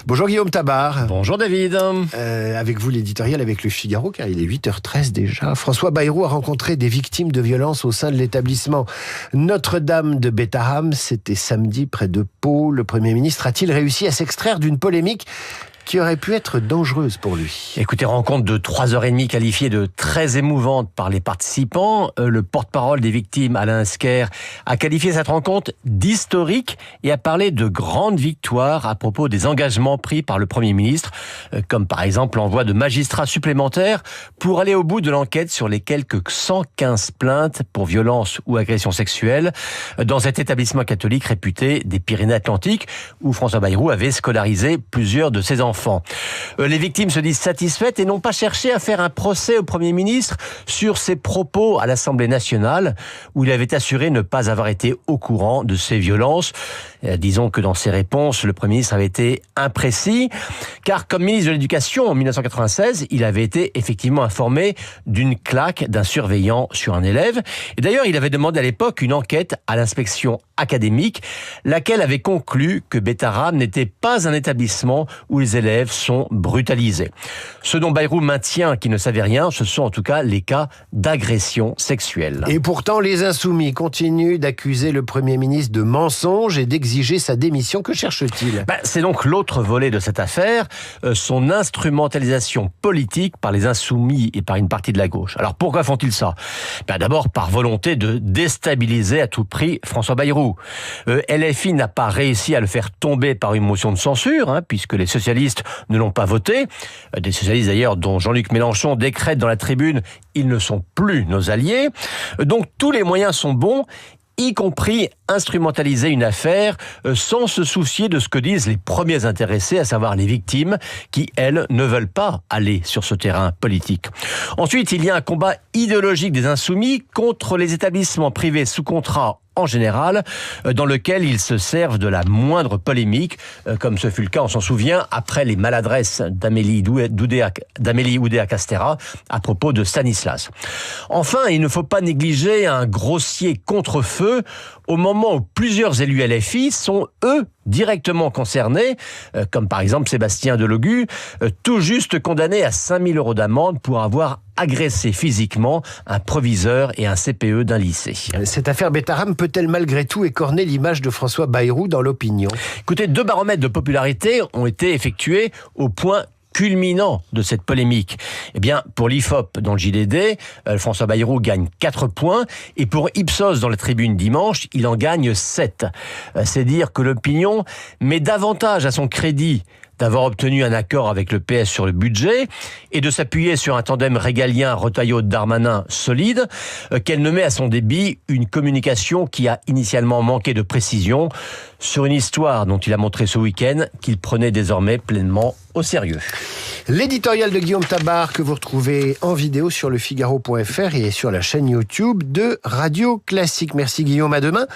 Bonjour Guillaume Tabar. Bonjour David. Avec vous l'éditorial avec le Figaro, car il est 8h13 déjà. François Bayrou a rencontré des victimes de violences au sein de l'établissement Notre-Dame de Betaham. C'était samedi près de Pau. Le Premier ministre a-t-il réussi à s'extraire d'une polémique qui aurait pu être dangereuse pour lui? Écoutez, rencontre de 3h30 qualifiée de très émouvante par les participants. Le porte-parole des victimes, Alain Esquer, a qualifié cette rencontre d'historique et a parlé de grandes victoires à propos des engagements pris par le Premier ministre, comme par exemple l'envoi de magistrats supplémentaires pour aller au bout de l'enquête sur les quelques 115 plaintes pour violences ou agressions sexuelles dans cet établissement catholique réputé des Pyrénées-Atlantiques où François Bayrou avait scolarisé plusieurs de ses enfants. Les victimes se disent satisfaites et n'ont pas cherché à faire un procès au Premier ministre sur ses propos à l'Assemblée nationale où il avait assuré ne pas avoir été au courant de ces violences. Disons que dans ses réponses, le Premier ministre avait été imprécis car comme ministre de l'Éducation en 1996, il avait été effectivement informé d'une claque d'un surveillant sur un élève. Et d'ailleurs, il avait demandé à l'époque une enquête à l'inspection académique, laquelle avait conclu que Betaham n'était pas un établissement où les élèves sont brutalisés. Ce dont Bayrou maintient qu'il ne savait rien, ce sont en tout cas les cas d'agression sexuelle. Et pourtant, les Insoumis continuent d'accuser le Premier ministre de mensonge et d'exiger sa démission. Que cherche-t-il ? C'est donc l'autre volet de cette affaire, son instrumentalisation politique par les Insoumis et par une partie de la gauche. Alors pourquoi font-ils ça ? D'abord par volonté de déstabiliser à tout prix François Bayrou. LFI n'a pas réussi à le faire tomber par une motion de censure, puisque les socialistes ne l'ont pas voté. Des socialistes d'ailleurs dont Jean-Luc Mélenchon décrète dans la tribune « ils ne sont plus nos alliés ». Donc tous les moyens sont bons, y compris instrumentaliser une affaire sans se soucier de ce que disent les premiers intéressés, à savoir les victimes, qui, elles, ne veulent pas aller sur ce terrain politique. Ensuite, il y a un combat idéologique des Insoumis contre les établissements privés sous contrat en général, dans lequel ils se servent de la moindre polémique, comme ce fut le cas, on s'en souvient, après les maladresses d'Amélie Oudéa-Castéra à propos de Stanislas. Enfin, il ne faut pas négliger un grossier contre-feu au moment où plusieurs élus LFI sont, eux, directement concernés, comme par exemple Sébastien Delogu, tout juste condamné à 5 000 € d'amende pour avoir agressé physiquement un proviseur et un CPE d'un lycée. Cette affaire Betaham peut-elle malgré tout écorner l'image de François Bayrou dans l'opinion ? Écoutez, 2 baromètres de popularité ont été effectués au point culminant de cette polémique. Pour l'IFOP, dans le JDD, François Bayrou gagne 4 points, et pour Ipsos, dans la Tribune dimanche, il en gagne 7. C'est dire que l'opinion met davantage à son crédit d'avoir obtenu un accord avec le PS sur le budget et de s'appuyer sur un tandem régalien Retailleau-Darmanin solide, qu'elle ne met à son débit une communication qui a initialement manqué de précision sur une histoire dont il a montré ce week-end qu'il prenait désormais pleinement au sérieux. L'éditorial de Guillaume Tabar que vous retrouvez en vidéo sur lefigaro.fr et sur la chaîne YouTube de Radio Classique. Merci Guillaume, à demain